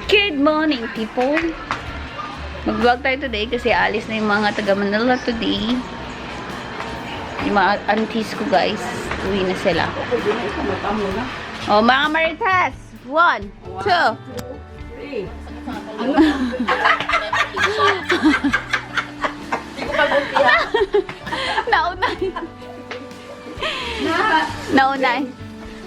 Good morning, people. Mag-vlog tayo today kasi alis na yung mga taga Manila today. Yung mga aunties ko, guys. Uwi na sila. Oh, mga Maritas. 1, 2. Naunay. Naunay.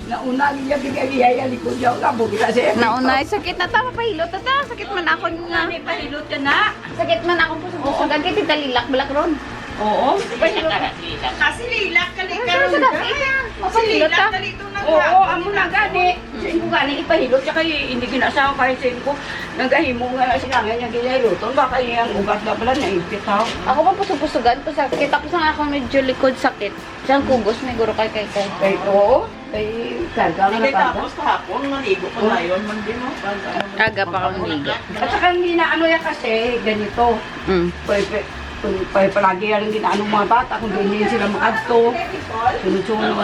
Nauna niya bigay likod niya ka bugi kasi. Naunay. Sakit na tama pahilot. Tata, sakit man ako nga. Pahilot ka na. Sakit man ako po sa gagit. Italilak balak ron. Oo. Kasi lilak ka li karon. Mapahilot ka. Oo, amo na gani. Sing ko gani ipahilot siya kay hindi ginasawa kay sing ko. Nagahimo nga sila nga niya ginailuton baka iyang ugat na pala na ipitaw. Ako pa pusog-pusugan ko sakit. Tapos nga ako medyo likod sakit. Siyang kugos may guro kay. Kay oo. Kay karga na karga. Tapos kahapon, naligo ko na yun. Mandi mo. Aga pa akong liga. At saka hindi na ano yan kasi ganito. Palagi yan hindi na anong mga bata kung hindi sila makadto. Sunod-sunod.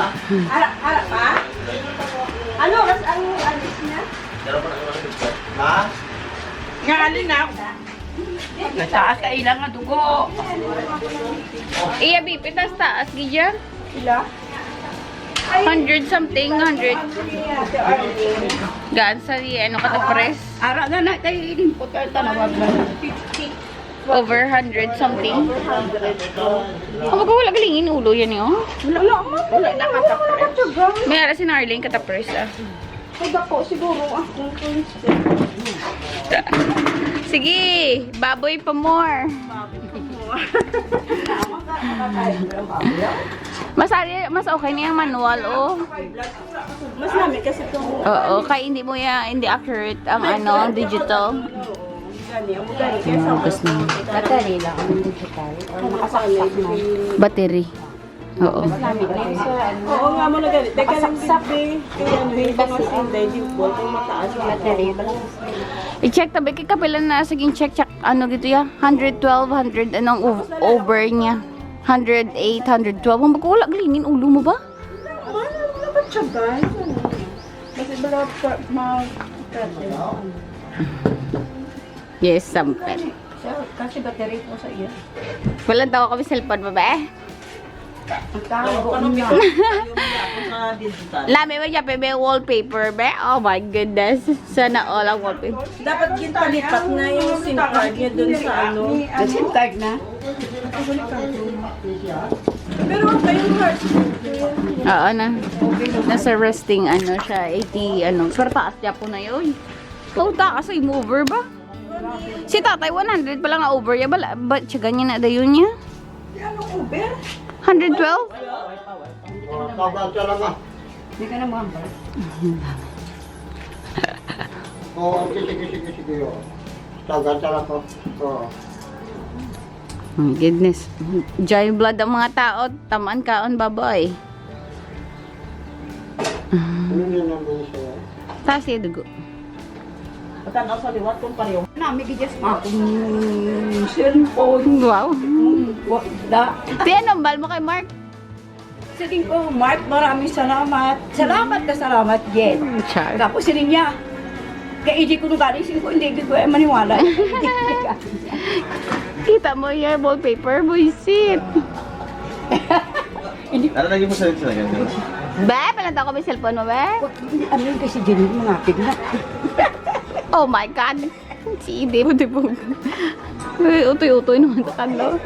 Harap pa? Ano? Ang alis niya? Ha? Nga alin na. Nataas ka ilang nga dugo. Iya, bipitas taas, gidya. Sila? 100 something, 100. Gaan sa ano katapres. Ara na na tayo ilimpot ka tanawag na. Over 100 something. Oh, magkawala galingin ulo yan yun. Wala na katapres. May ara si Narling katapres ah. Ako siguro ako. Sige, baboy pa more. Mas okay na yung manual, oh. Mas namin kasi itong Oo, kaya hindi mo hindi accurate ang ang digital. Gusto na. battery lang ang digital. Or nakasaksak na. Battery. Oo. Oo nga mo na ganit. Teka lang din. Kaya ano, hindi mas hindi. Hindi po. Kung mataas yung battery. I-check tabi kay kapilan na saging check ano gito ya 112 100 anong over niya 108 112 ang magkawala galingin ulo mo ba? Ano ba siya guys? Kasi bala mag Yes, sampel. Kasi battery po sa iya. Walang tawa kami cellphone ba ba? Ang tago Ano niya. sa digital? Lami mo dyan, may wallpaper ba? Oh my goodness. Sana all ang wallpaper. Dapat yun palipat na yung SIM card niya dun sa ano. Kasi card na. Pero kayong heart. Oo na. Nasa resting ano siya, 80 ano. Pero taas niya po na yun. Oh, taas ay mover ba? Si tatay 100 pa lang na over ya. Ba't siya ganyan na dayon niya? Anong Uber? 112? Tabang ka lang ah. Hindi ka na mahambal. Oo, sige. Tabang ka lang ko. Oo. My goodness. Giant blood ang mga tao. Tamaan kaon, baboy. Ano yun ang buhay sa'yo? Taas yung dugo. Patanaw sa liwat kung pareho. Nami gijas akong cellphone. Wow. Wala. Tinambal mo kay Mark. Sabi ko, Mark, maraming salamat. Salamat, Jen. Char. Tapos sinin niya. Kaya hindi ko nung galing, hindi ko maniwala. Kita mo yung wallpaper, buisit. Ano lagi mo sa ganyan? Ba, palanta ko may cellphone mo, ba? Ano yung kasi Jen, mga pigla. Oh my God. Si Ide mo, dibog. Utoy-utoy naman sa kadlaw.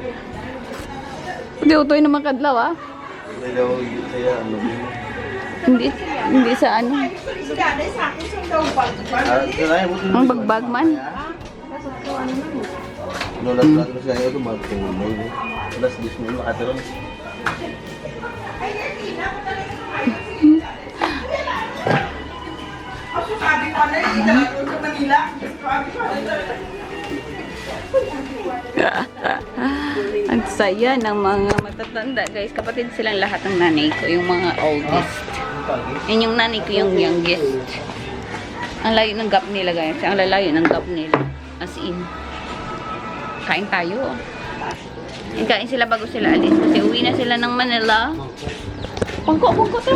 Utoy-utoy naman kadlaw, ah. Ayaw, kaya ano. Hindi sa ano. Ang bagbag man. Nulat-nulat mo siya ito, magtulog. Alas 10 mo, makatiron. Ang saya ng mga matatanda, guys. Kapatid silang lahat ng nanay ko, yung mga oldest. Yan yung nanay ko, yung youngest. Ang layo ng gap nila, guys. Ang lalayo ng gap nila. As in. Kain tayo. Kain sila bago sila alis. Kasi uwi na sila ng Manila. Pangko to.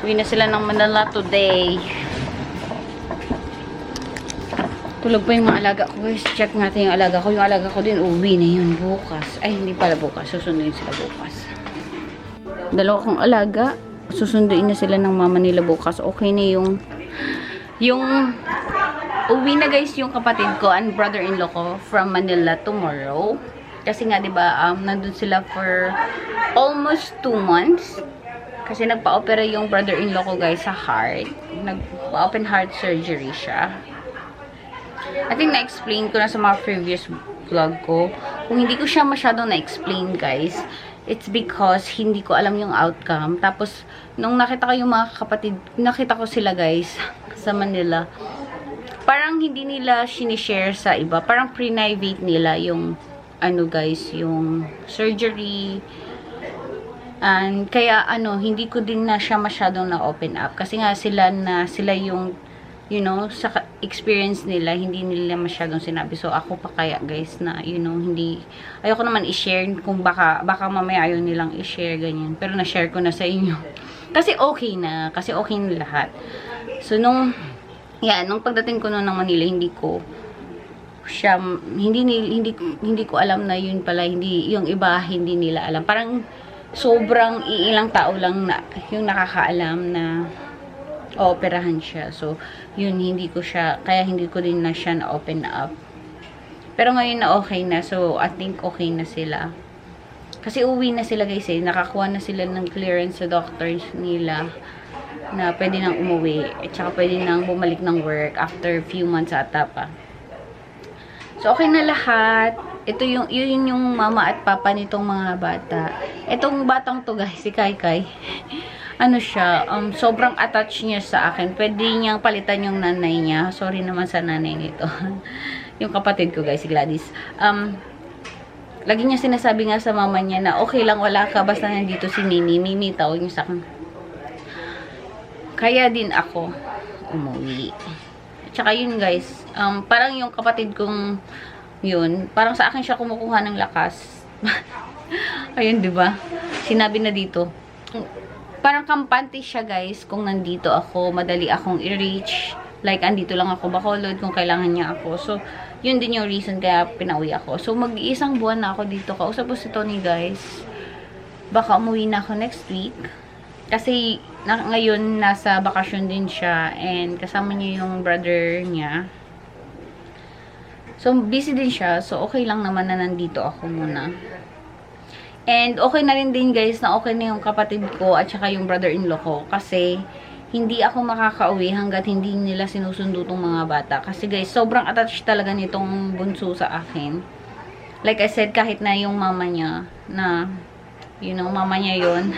Uwi na sila ng Manila today. Tulog pa yung mga alaga ko guys. Check natin yung alaga ko. Yung alaga ko din uwi na yun bukas. Ay, hindi pala bukas. Susunduin sila bukas. Dalawa kong alaga. Susunduin na sila ng mama nila bukas. Okay na yung uwi na guys yung kapatid ko and brother-in-law ko from Manila tomorrow. Kasi nga 'di ba nandun sila for almost 2 months. Kasi nagpa-opera yung brother-in-law ko guys sa heart. Nagpa-open heart surgery siya. I think na-explain ko na sa mga previous vlog ko. Kung hindi ko siya masyadong na-explain guys, it's because hindi ko alam yung outcome. Tapos, nung nakita ko yung mga kapatid, nakita ko sila guys sa Manila, parang hindi nila sinishare sa iba. Parang private nila yung, ano guys, yung surgery. And kaya, hindi ko din na siya masyadong na-open up. Kasi nga sila yung, sa experience nila, hindi nila masyadong sinabi. So, ako pa kaya guys na, hindi, ayoko naman i-share kung baka mamaya ayaw nilang i-share, ganyan. Pero na-share ko na sa inyo. Kasi okay na lahat. So, nung pagdating ko ng Manila, hindi ko alam na yun pala, yung iba, hindi nila alam. Parang, sobrang iilang tao lang na, yung nakakaalam na, operahan siya. So, yun, kaya hindi ko din na siya na-open up. Pero ngayon na okay na. So, I think okay na sila. Kasi uwi na sila guys eh. Nakakuha na sila ng clearance sa doctors nila na pwede nang umuwi. At saka pwede nang bumalik ng work after few months ata pa. So, okay na lahat. Yun yung mama at papa nitong mga bata. Itong batang to guys, si Kai. Sobrang attached niya sa akin. Pwede niyang palitan yung nanay niya. Sorry naman sa nanay nito. Yung kapatid ko guys, si Gladys. Lagi niya sinasabi nga sa mama niya na okay lang, wala ka, basta nandito si Mimi. Mimi, tawag niyo sa akin. Kaya din ako umuwi. Tsaka yun guys, parang yung kapatid kong yun, parang sa akin siya kumukuha ng lakas. Ayun, 'di ba? Sinabi na dito. Parang kampante siya guys kung nandito ako, madali akong i-reach. Like, andito lang ako Bacolod kung kailangan niya ako. So, yun din yung reason kaya pinauwi ako. So, mag-iisang buwan na ako dito. Kausap ko si Tony guys. Baka umuwi na ako next week. Kasi, ngayon nasa bakasyon din siya. And kasama niya yung brother niya. So, busy din siya. So, okay lang naman na nandito ako muna. And okay na rin din guys na okay na yung kapatid ko at saka yung brother-in-law ko. Kasi hindi ako makakauwi hanggat hindi nila sinusundo tong mga bata. Kasi guys, sobrang attached talaga nitong bunso sa akin. Like I said, kahit na yung mama niya, na, mama niya yun,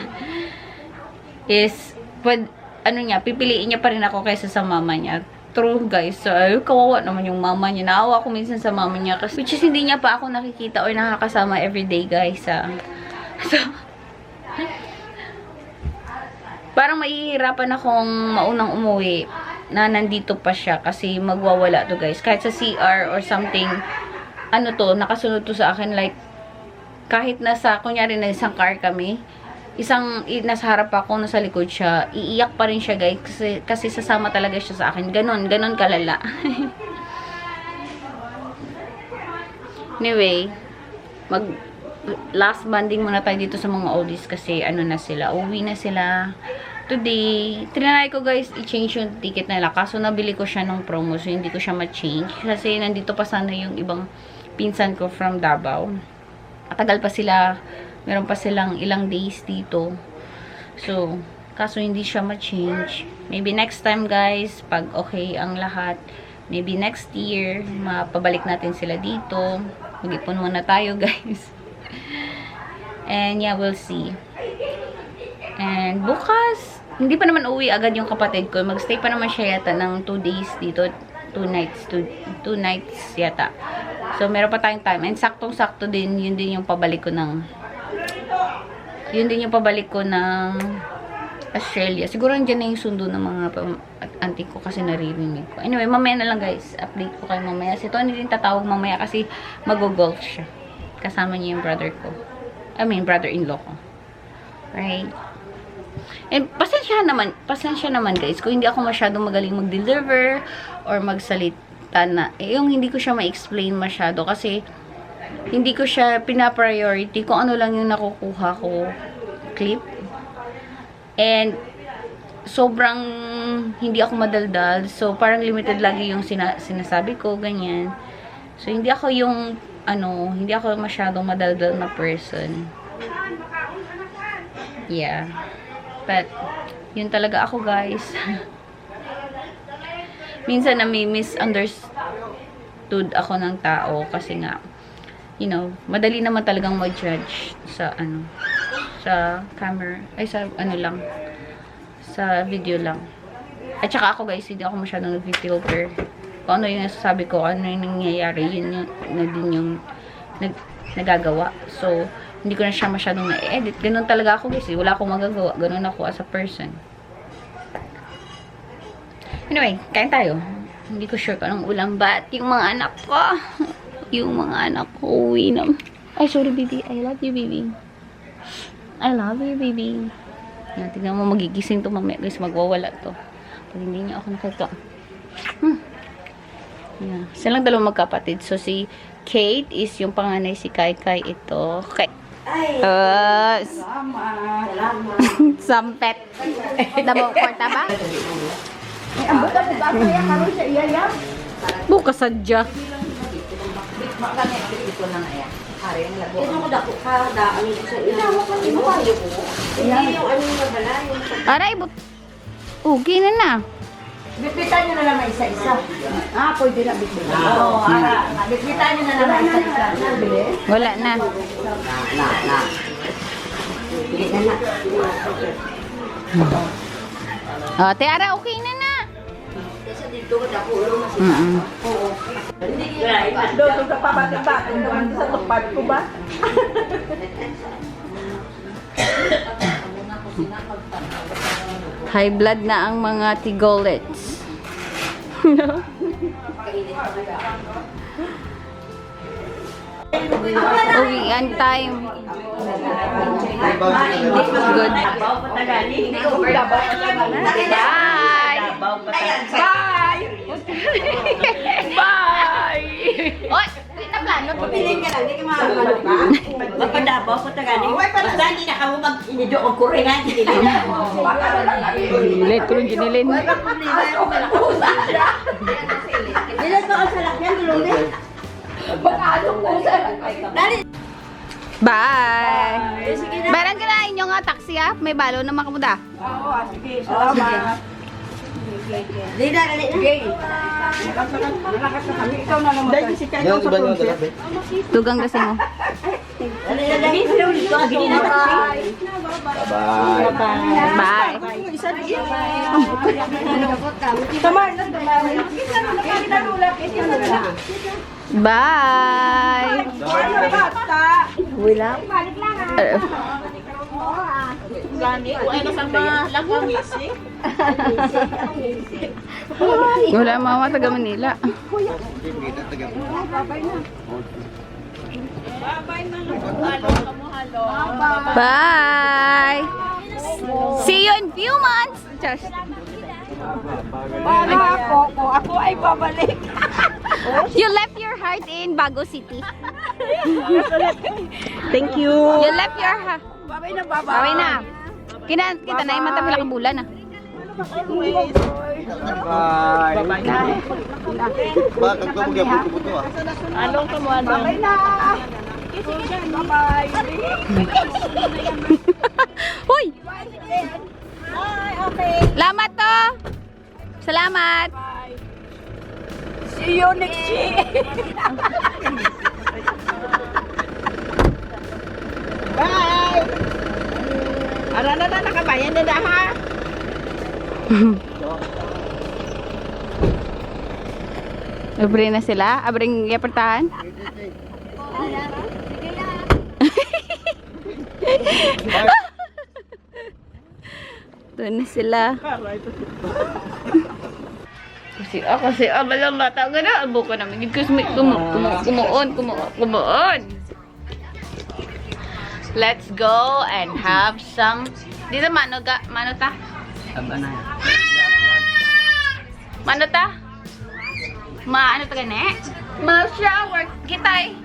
is, pipiliin niya pa rin ako kaysa sa mama niya. True guys. So, kawawa naman yung mama niya. Naawa ko minsan sa mama niya. Kasi, which is hindi niya pa ako nakikita or nakakasama everyday guys. So, parang mahihirapan akong maunang umuwi na nandito pa siya. Kasi magwawala to guys. Kahit sa CR or something, nakasunod to sa akin. Like, kahit kunyari na isang car kami, nasa harap ako, nasa likod siya, iiyak pa rin siya guys, kasi sasama talaga siya sa akin. Ganon kalala. Anyway, last banding muna tayo dito sa mga oldies kasi na sila, uwi na sila today. Trinay ko guys, i-change yung ticket nila, kaso nabili ko siya nung promo, so hindi ko siya ma-change kasi nandito pa sana yung ibang pinsan ko from Davao. Matagal pa sila, meron pa silang ilang days dito. So, kaso hindi siya ma-change. Maybe next time guys, pag okay ang lahat, maybe next year, mapabalik natin sila dito. Mag-ipon muna tayo guys. And yeah, we'll see. And bukas, hindi pa naman uwi agad yung kapatid ko. Magstay pa naman siya yata ng 2 days dito. 2 nights yata. So, meron pa tayong time. And saktong-sakto din, yun din yung pabalik ko ng Australia. Siguro nandiyan na yung sundo ng mga auntie ko kasi naririnig ko. Anyway, mamaya na lang guys. Update ko kayo mamaya. Si Tony din tatawag mamaya kasi mag-golf siya. Kasama niya yung brother-in-law ko. Right? And pasensya naman guys kung hindi ako masyadong magaling mag-deliver or nakikita na, yung hindi ko siya ma-explain masyado kasi hindi ko siya pina-priority kung ano lang yung nakukuha ko clip. And sobrang hindi ako madaldal. So, parang limited lagi yung sinasabi ko, ganyan. So, hindi ako yung, hindi ako masyadong madaldal na person. Yeah. But, yun talaga ako, guys. Minsan, misunderstood ako ng tao kasi nga, madali naman talagang mag-judge sa, sa camera, ay, sa, lang, sa video lang. At saka ako, guys, hindi ako masyadong nag-filter. Kung ano yung nasasabi ko, ano yung nangyayari, yun na din yung nagagawa. So, hindi ko na siya masyadong na-edit. Ganun talaga ako, guys. Wala akong magagawa. Ganun ako as a person. Anyway, kain tayo. Hindi ko sure kung anong ulam. But, yung mga anak ko, uwi na. Ay, sorry, baby. I love you, baby. I love you, baby. Yan, tignan mo, magigising to mamaya. Guys, magwawala to. Pag hindi niya ako nakita. Yeah. Silang dalawang magkapatid. So, si Kate is yung panganay, si Kai ito. Okay. Sampet. Damo, kwarta ba? Ang buta mo ba kaya karon sa iya ya? Bukas sadya. Ito na nga. Hari ang labo. Ito mo dako ka daan sa iya. Ito ko ni mo ayo ko. Hindi yung na bala yung Aray, okay na. bitbitan niyo na lang isa-isa. Pwede na bitbitan. Oo, bitbitan niyo na lang isa-isa. Bili. Wala na. Na. Hindi na. Tiara, okay na. Kasi dito ko dako ulo mas. Oo. Doon sa pabatid-batid naman sa tupad ko ba? High blood na ang mga tigolets. Uwian time. Good. Bye! Oy! Naplano. Piling ka lang, hindi ka makakalo ka. Magpadabaw ko tagani. Basta hindi na kamo mag-inido o kuringan. Hindi na. Ginilit ko lang ginilin. Ilan ba ang salakyan? Tulong din. Mag-alok ko sa Dali. Bye! Barang kinain nyo nga taxi ha? May balo na makamuda. Oo, sige. Salamat. Dali na. Nalakas na kami. Ikaw na naman. Dahil si Kaya sa province. Tugang kasi mo. Dali na. Gini na. Bye! Isa din. Tamar na. Bye! Wala. Wala mama taga Manila. Bye! See you in few months! Just. Ako ay babalik. You left your heart in Bago City. Thank you. You left your heart. Bye na. Kita na yung mata pala ka bulan ah. Bakit ko mag-abot ko to Anong kamuan? Bye na. Bye-bye. Hoy! Bye, okay. Salamat to! Salamat! See you next year. Bye. Ara na nakabayan na ha. Abre na sila? Abring yapertahan? Doon na sila. Kasi malang bata ka na. Abo ko namin. Kumuon. Let's go and have some. Dito mano ta? Mano ta? ano to gani? Ma-shower. Kitay.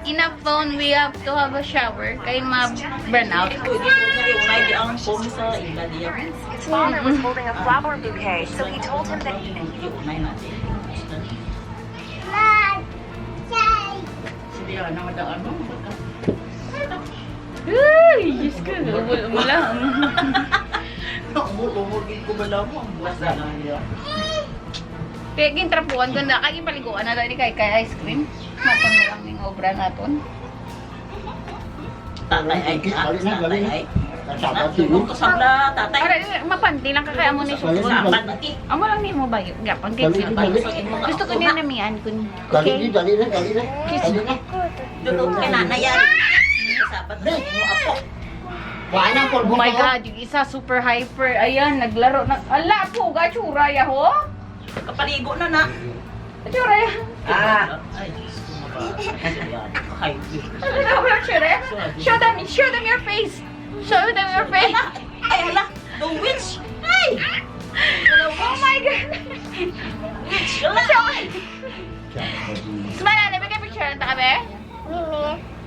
In a phone, we have to have a shower. Kaya ma-burn out. His father was holding a flower bouquet, so he told him that he Ay, Diyos ko. Umul-umulang. Umugin ko bala mo. Basta na niya. Kaya gintrapuan ko na. Kaya paliguan na tayo ni kay ice cream. Matan mo lang yung obra natin. Tatay ay Galing na, galing na. Kasabat Yung sino? kasabla, tatay. Para mapandi lang kakaya mo ni Galing Susan. na, Sabat galing. ti. Amo lang ni mo ba yun? Gapang Galing kids. na, galing. Gusto ko niya namian ko. Galing Okay? din, galing na, galing na. Galing na. Doon kay nanay yan. Sabat na mo ako. Wala na, Oh my God, yung isa super hyper. Ayan, naglaro. Ala, puga, tsura ya ho? Kapaligo na na. Tsura ya. Ay, Diyos ko na ba? Ay, Ano ba tsura? Show them your face. Show them your face. ay, hala. The witch. Ay! Oh my God. Witch. Hala. Smile, ano ba kayo picture? Taka ba?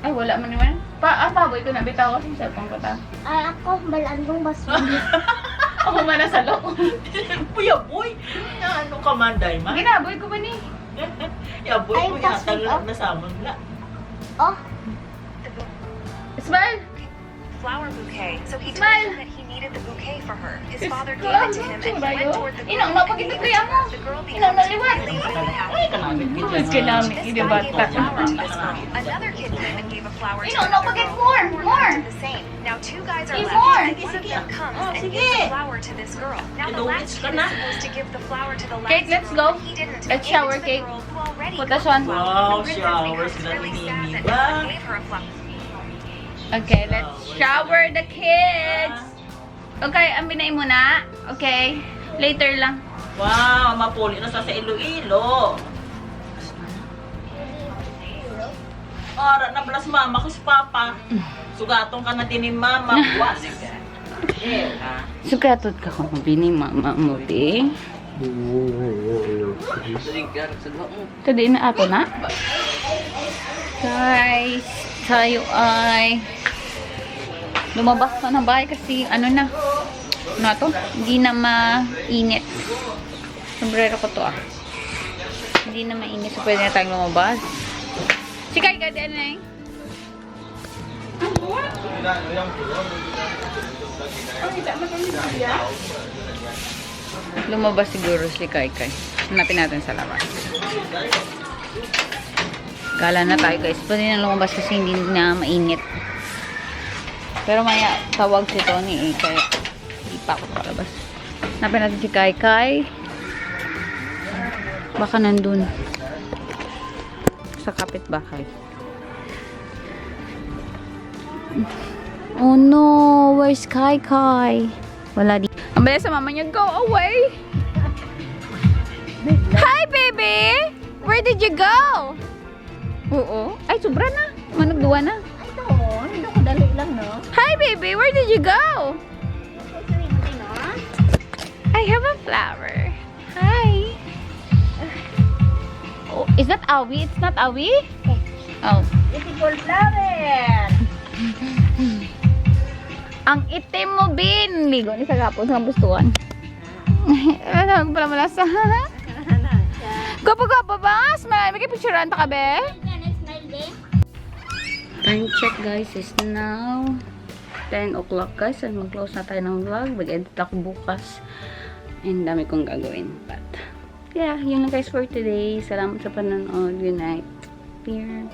Ay, wala man naman. Paboy ko na bitaw kasi sa cellphone ko ta. Ay, ako, balandong baso. Ako man nasa loob. Puya, boy. Na ano ka man, day ma? Ginaboy ko ba ni? Ya, boy, Ay, ko pasok yata ako. na samang na. Oh, Smile. flower bouquet, so he told Smile. him that he needed the bouquet for her. His It's father gave club, it to him, and he tsura went yun. toward the Inang, girl and mapagit gave na it priya to mo. her. The girl Inang, becomes naliwat. really, really happy. Ay, kanamit. Mas kinami, This hindi guy ba? gave a flower to this girl. Another kid came and gave a flower to Inang, another napagit girl. more, more. Did the same. Now two guys are Give left. more. and one of them comes and sige. gives the flower to this girl. Now the Kinuwit last ka kid na. is supposed to give the flower to the last Kate, let's girl, go. but he didn't. Let's He gave it shower, to the Kate. girl who already Put got us on. the flower. Wow, The princess shower becomes sila really ni sad Mimi that ba? no one gave her a flower. Okay, let's shower the kids. Okay, ambinay mo na. Okay. Later lang. Wow, mapuli na sa Iloilo. Ora na plus mama ko si papa. Sugatong ka na din ni mama. Buwas. Sugatot ka kung mabini mama mo, di. Tadi na ako na. Guys, tayo ay lumabas na ng bahay kasi ano na to? Hindi na mainit. Sombrero ko to Hindi na mainit so pwede na tayong lumabas. Sikay ka din eh. Lumabas siguro si Kai. Hanapin natin sa labas. Gala na tayo guys. Pwede na lumabas kasi hindi na mainit. Pero maya tawag si Tony kaya hindi pa ako palabas. Hanapin natin si Kai. Baka nandun. Sa kapitbahay. Oh no! Where's Kai? Wala di. Ang bilis sa mama niya, go away! Hi, baby! Where did you go? Oo. Ay, sobra na. Managduwa na. ito, hindi ko dali lang, no? Hi, baby! Where did you go? I have a flower. Hi. Oh, is that Awi? It's not Awi? Oh. Beautiful flower! Ang itim mo, Bin. Ligo ni sa kapon sa kampustuan. Ano pala malasa? Gapa-gapa ba? Smile. May picturean ta ka, be? Time check, guys, is now 10 o'clock, guys. And mag-close na tayo ng vlog. Mag-edit ako bukas. And dami kong gagawin. But, yeah, yun lang, guys, for today. Salamat sa panonood. Good night. Here.